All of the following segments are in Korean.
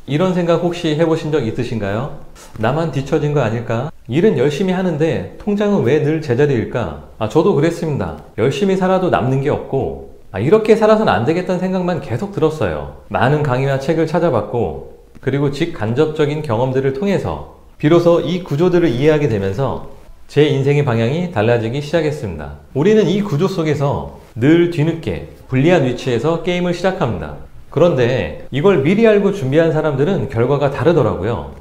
이런 생각 혹시 해보신 적 있으신가요? 나만 뒤처진 거 아닐까? 일은 열심히 하는데 통장은 왜 늘 제자리일까? 저도 그랬습니다. 열심히 살아도 남는 게 없고 이렇게 살아서는 안 되겠다는 생각만 계속 들었어요. 많은 강의와 책을 찾아봤고 그리고 직간접적인 경험들을 통해서 비로소 이 구조들을 이해하게 되면서 제 인생의 방향이 달라지기 시작했습니다. 우리는 이 구조 속에서 늘 뒤늦게 불리한 위치에서 게임을 시작합니다. 그런데 이걸 미리 알고 준비한 사람들은 결과가 다르더라고요.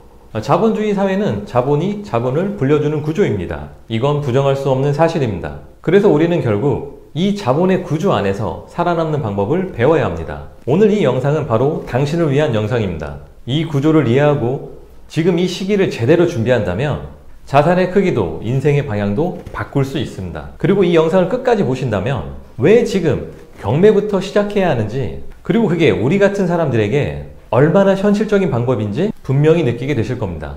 자본주의 사회는 자본이 자본을 불려주는 구조입니다. 이건 부정할 수 없는 사실입니다. 그래서 우리는 결국 이 자본의 구조 안에서 살아남는 방법을 배워야 합니다. 오늘 이 영상은 바로 당신을 위한 영상입니다. 이 구조를 이해하고 지금 이 시기를 제대로 준비한다면 자산의 크기도 인생의 방향도 바꿀 수 있습니다. 그리고 이 영상을 끝까지 보신다면 왜 지금 경매부터 시작해야 하는지, 그리고 그게 우리 같은 사람들에게 얼마나 현실적인 방법인지 분명히 느끼게 되실 겁니다.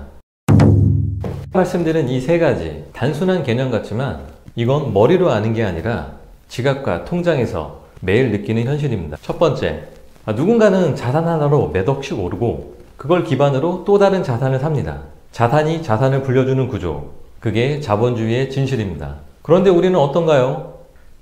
말씀드린 이 세 가지 단순한 개념 같지만 이건 머리로 아는 게 아니라 지갑과 통장에서 매일 느끼는 현실입니다. 첫 번째, 누군가는 자산 하나로 몇 억씩 오르고 그걸 기반으로 또 다른 자산을 삽니다. 자산이 자산을 불려주는 구조, 그게 자본주의의 진실입니다. 그런데 우리는 어떤가요?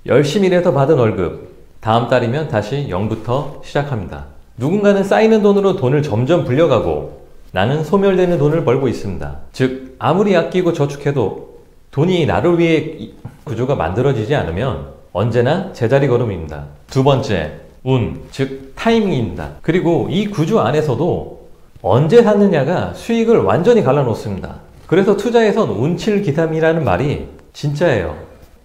열심히 일해서 받은 월급, 다음 달이면 다시 0부터 시작합니다. 누군가는 쌓이는 돈으로 돈을 점점 불려가고 나는 소멸되는 돈을 벌고 있습니다. 즉, 아무리 아끼고 저축해도 돈이 나를 위해 구조가 만들어지지 않으면 언제나 제자리 걸음입니다. 두 번째, 운, 즉 타이밍입니다. 그리고 이 구조 안에서도 언제 샀느냐가 수익을 완전히 갈라놓습니다. 그래서 투자에선 운칠기삼이라는 말이 진짜예요.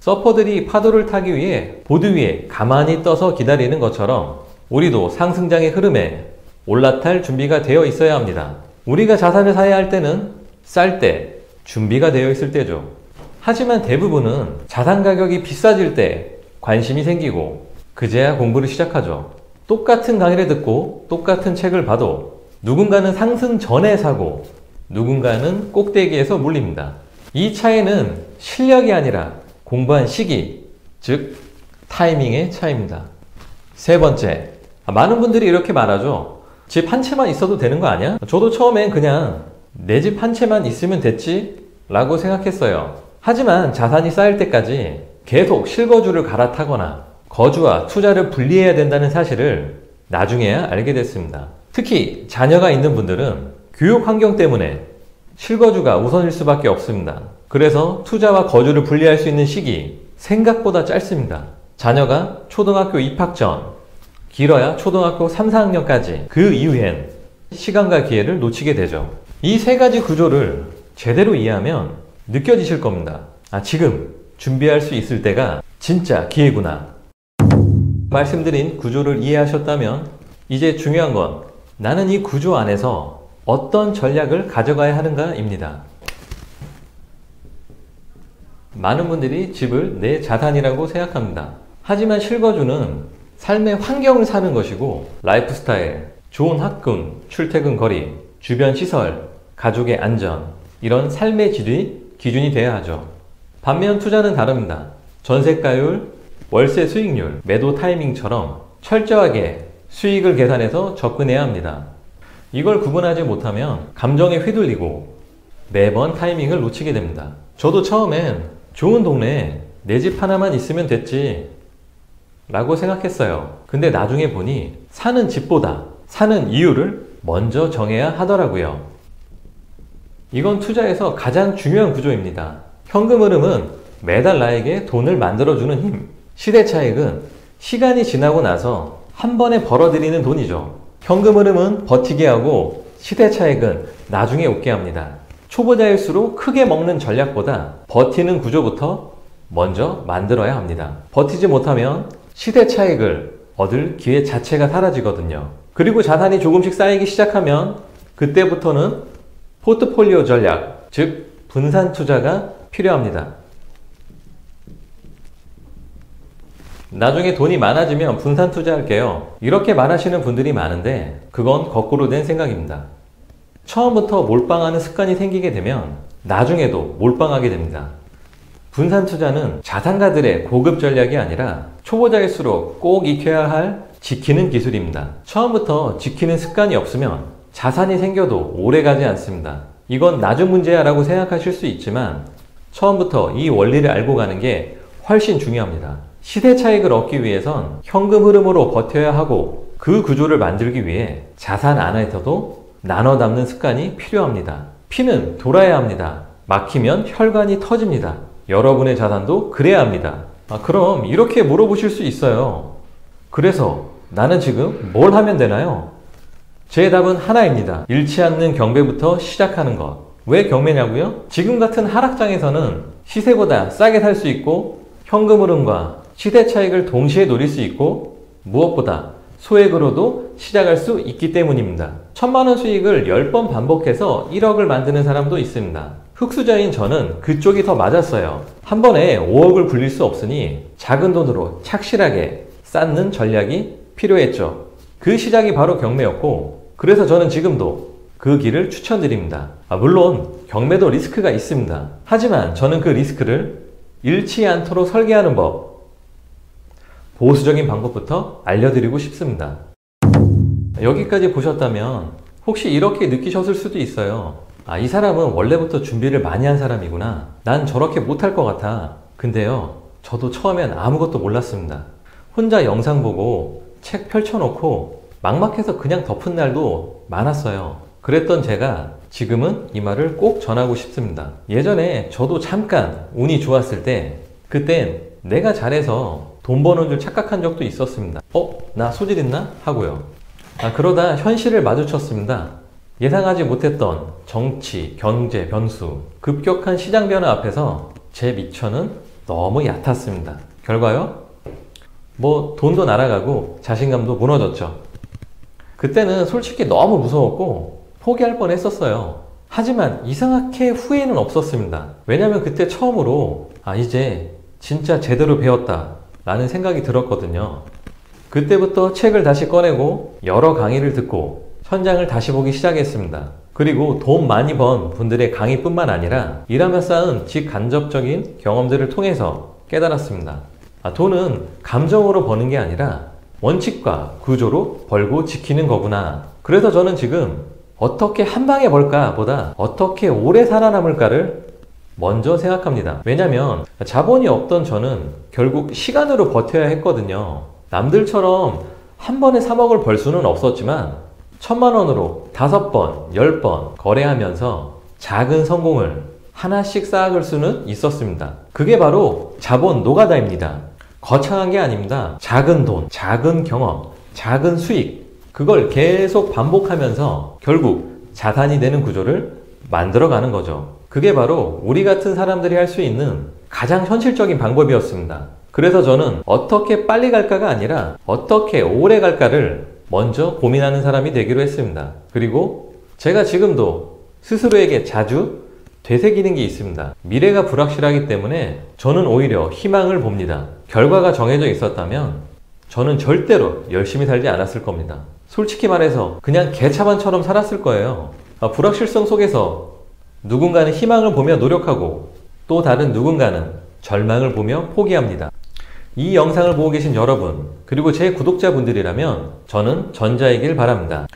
서퍼들이 파도를 타기 위해 보드 위에 가만히 떠서 기다리는 것처럼 우리도 상승장의 흐름에 올라탈 준비가 되어 있어야 합니다. 우리가 자산을 사야 할 때는 쌀 때, 준비가 되어 있을 때죠. 하지만 대부분은 자산 가격이 비싸질 때 관심이 생기고 그제야 공부를 시작하죠. 똑같은 강의를 듣고 똑같은 책을 봐도 누군가는 상승 전에 사고 누군가는 꼭대기에서 물립니다. 이 차이는 실력이 아니라 공부한 시기, 즉 타이밍의 차이입니다. 세 번째, 많은 분들이 이렇게 말하죠. 집 한 채만 있어도 되는 거 아니야? 저도 처음엔 그냥 내 집 한 채만 있으면 됐지 라고 생각했어요. 하지만 자산이 쌓일 때까지 계속 실거주를 갈아타거나 거주와 투자를 분리해야 된다는 사실을 나중에야 알게 됐습니다. 특히 자녀가 있는 분들은 교육 환경 때문에 실거주가 우선일 수밖에 없습니다. 그래서 투자와 거주를 분리할 수 있는 시기 생각보다 짧습니다. 자녀가 초등학교 입학 전, 길어야 초등학교 3, 4학년까지, 그 이후엔 시간과 기회를 놓치게 되죠. 이 세 가지 구조를 제대로 이해하면 느껴지실 겁니다. 지금 준비할 수 있을 때가 진짜 기회구나. 말씀드린 구조를 이해하셨다면 이제 중요한 건 나는 이 구조 안에서 어떤 전략을 가져가야 하는가입니다. 많은 분들이 집을 내 자산이라고 생각합니다. 하지만 실거주는 삶의 환경을 사는 것이고 라이프스타일, 좋은 학군, 출퇴근 거리, 주변 시설, 가족의 안전, 이런 삶의 질이 기준이 되어야 하죠. 반면 투자는 다릅니다. 전세가율, 월세 수익률, 매도 타이밍처럼 철저하게 수익을 계산해서 접근해야 합니다. 이걸 구분하지 못하면 감정에 휘둘리고 매번 타이밍을 놓치게 됩니다. 저도 처음엔 좋은 동네에 내 집 하나만 있으면 됐지 라고 생각했어요. 근데 나중에 보니 사는 집보다 사는 이유를 먼저 정해야 하더라고요. 이건 투자에서 가장 중요한 구조입니다. 현금 흐름은 매달 나에게 돈을 만들어주는 힘, 시대 차익은 시간이 지나고 나서 한 번에 벌어들이는 돈이죠. 현금 흐름은 버티게 하고 시대 차익은 나중에 오게 합니다. 초보자일수록 크게 먹는 전략보다 버티는 구조부터 먼저 만들어야 합니다. 버티지 못하면 시대 차익을 얻을 기회 자체가 사라지거든요. 그리고 자산이 조금씩 쌓이기 시작하면 그때부터는 포트폴리오 전략, 즉 분산 투자가 필요합니다. 나중에 돈이 많아지면 분산 투자할게요. 이렇게 말하시는 분들이 많은데 그건 거꾸로 된 생각입니다. 처음부터 몰빵하는 습관이 생기게 되면 나중에도 몰빵하게 됩니다. 분산 투자는 자산가들의 고급 전략이 아니라 초보자일수록 꼭 익혀야 할 지키는 기술입니다. 처음부터 지키는 습관이 없으면 자산이 생겨도 오래 가지 않습니다. 이건 나중 문제야 라고 생각하실 수 있지만 처음부터 이 원리를 알고 가는 게 훨씬 중요합니다. 시대 차익을 얻기 위해선 현금 흐름으로 버텨야 하고 그 구조를 만들기 위해 자산 안에서도 나눠 담는 습관이 필요합니다. 피는 돌아야 합니다. 막히면 혈관이 터집니다. 여러분의 자산도 그래야 합니다. 그럼 이렇게 물어보실 수 있어요. 그래서 나는 지금 뭘 하면 되나요? 제 답은 하나입니다. 잃지 않는 경배부터 시작하는 것. 왜 경매냐고요? 지금 같은 하락장에서는 시세보다 싸게 살 수 있고 현금 흐름과 시대 차익을 동시에 노릴 수 있고 무엇보다 소액으로도 시작할 수 있기 때문입니다. 1000만원 수익을 10번 반복해서 1억을 만드는 사람도 있습니다. 흑수저인 저는 그쪽이 더 맞았어요. 한 번에 5억을 굴릴 수 없으니 작은 돈으로 착실하게 쌓는 전략이 필요했죠. 그 시작이 바로 경매였고 그래서 저는 지금도 그 길을 추천드립니다. 물론 경매도 리스크가 있습니다. 하지만 저는 그 리스크를 잃지 않도록 설계하는 법, 보수적인 방법부터 알려드리고 싶습니다. 여기까지 보셨다면 혹시 이렇게 느끼셨을 수도 있어요. 이 사람은 원래부터 준비를 많이 한 사람이구나. 난 저렇게 못할 것 같아. 근데요, 저도 처음엔 아무것도 몰랐습니다. 혼자 영상 보고 책 펼쳐놓고 막막해서 그냥 덮은 날도 많았어요. 그랬던 제가 지금은 이 말을 꼭 전하고 싶습니다. 예전에 저도 잠깐 운이 좋았을 때 그땐 내가 잘해서 돈 버는 줄 착각한 적도 있었습니다. 나 소질 있나? 하고요. 그러다 현실을 마주쳤습니다. 예상하지 못했던 정치, 경제 변수, 급격한 시장 변화 앞에서 제 미천은 너무 얕았습니다. 결과요? 돈도 날아가고 자신감도 무너졌죠. 그때는 솔직히 너무 무서웠고 포기할 뻔했었어요. 하지만 이상하게 후회는 없었습니다. 왜냐면 그때 처음으로 이제 진짜 제대로 배웠다 라는 생각이 들었거든요. 그때부터 책을 다시 꺼내고 여러 강의를 듣고 현장을 다시 보기 시작했습니다. 그리고 돈 많이 번 분들의 강의뿐만 아니라 일하며 쌓은 직간접적인 경험들을 통해서 깨달았습니다. 돈은 감정으로 버는 게 아니라 원칙과 구조로 벌고 지키는 거구나. 그래서 저는 지금 어떻게 한 방에 벌까 보다 어떻게 오래 살아남을까를 먼저 생각합니다. 왜냐면 자본이 없던 저는 결국 시간으로 버텨야 했거든요. 남들처럼 한 번에 3억을 벌 수는 없었지만 1000만 원으로 5번, 10번 거래하면서 작은 성공을 하나씩 쌓아갈 수는 있었습니다. 그게 바로 자본 노가다입니다. 거창한 게 아닙니다. 작은 돈, 작은 경험, 작은 수익, 그걸 계속 반복하면서 결국 자산이 되는 구조를 만들어가는 거죠. 그게 바로 우리 같은 사람들이 할 수 있는 가장 현실적인 방법이었습니다. 그래서 저는 어떻게 빨리 갈까가 아니라 어떻게 오래 갈까를 먼저 고민하는 사람이 되기로 했습니다. 그리고 제가 지금도 스스로에게 자주 되새기는 게 있습니다. 미래가 불확실하기 때문에 저는 오히려 희망을 봅니다. 결과가 정해져 있었다면 저는 절대로 열심히 살지 않았을 겁니다. 솔직히 말해서 그냥 개차반처럼 살았을 거예요. 불확실성 속에서 누군가는 희망을 보며 노력하고 또 다른 누군가는 절망을 보며 포기합니다. 이 영상을 보고 계신 여러분, 그리고 제 구독자분들이라면 저는 전자이길 바랍니다.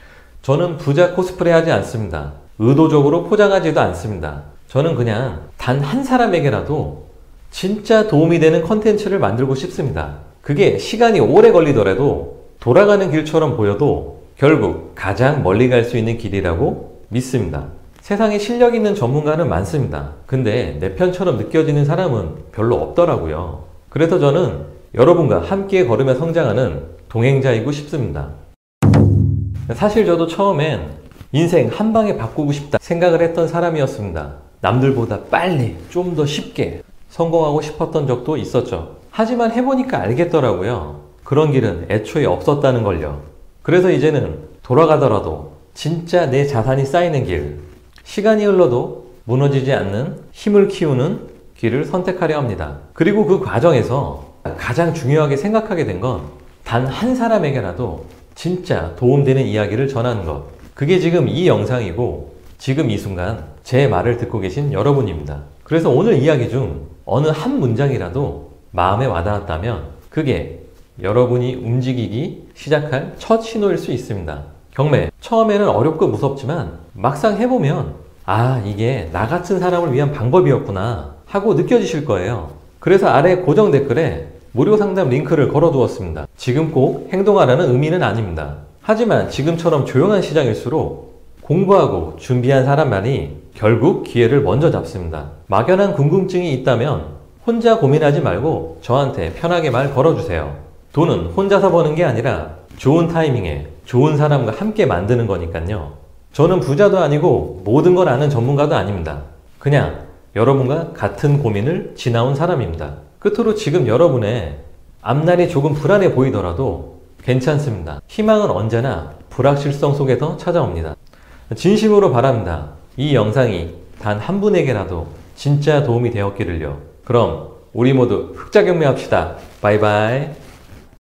저는 부자 코스프레 하지 않습니다. 의도적으로 포장하지도 않습니다. 저는 그냥 단 한 사람에게라도 진짜 도움이 되는 컨텐츠를 만들고 싶습니다. 그게 시간이 오래 걸리더라도 돌아가는 길처럼 보여도 결국 가장 멀리 갈 수 있는 길이라고 믿습니다. 세상에 실력 있는 전문가는 많습니다. 근데 내 편처럼 느껴지는 사람은 별로 없더라고요. 그래서 저는 여러분과 함께 걸으며 성장하는 동행자이고 싶습니다. 사실 저도 처음엔 인생 한 방에 바꾸고 싶다 생각을 했던 사람이었습니다. 남들보다 빨리 좀 더 쉽게 성공하고 싶었던 적도 있었죠. 하지만 해보니까 알겠더라고요. 그런 길은 애초에 없었다는 걸요. 그래서 이제는 돌아가더라도 진짜 내 자산이 쌓이는 길, 시간이 흘러도 무너지지 않는 힘을 키우는 길을 선택하려 합니다. 그리고 그 과정에서 가장 중요하게 생각하게 된 건 단 한 사람에게라도 진짜 도움되는 이야기를 전하는 것. 그게 지금 이 영상이고 지금 이 순간 제 말을 듣고 계신 여러분입니다. 그래서 오늘 이야기 중 어느 한 문장이라도 마음에 와닿았다면 그게 여러분이 움직이기 시작할 첫 신호일 수 있습니다. 경매, 처음에는 어렵고 무섭지만 막상 해보면 아, 이게 나 같은 사람을 위한 방법이었구나 하고 느껴지실 거예요. 그래서 아래 고정 댓글에 무료 상담 링크를 걸어두었습니다. 지금 꼭 행동하라는 의미는 아닙니다. 하지만 지금처럼 조용한 시장일수록 공부하고 준비한 사람만이 결국 기회를 먼저 잡습니다. 막연한 궁금증이 있다면 혼자 고민하지 말고 저한테 편하게 말 걸어주세요. 돈은 혼자서 버는 게 아니라 좋은 타이밍에 좋은 사람과 함께 만드는 거니까요. 저는 부자도 아니고 모든 걸 아는 전문가도 아닙니다. 그냥 여러분과 같은 고민을 지나온 사람입니다. 끝으로 지금 여러분의 앞날이 조금 불안해 보이더라도 괜찮습니다. 희망은 언제나 불확실성 속에서 찾아옵니다. 진심으로 바랍니다. 이 영상이 단 한 분에게라도 진짜 도움이 되었기를요. 그럼 우리 모두 흑자경매 합시다. 바이바이.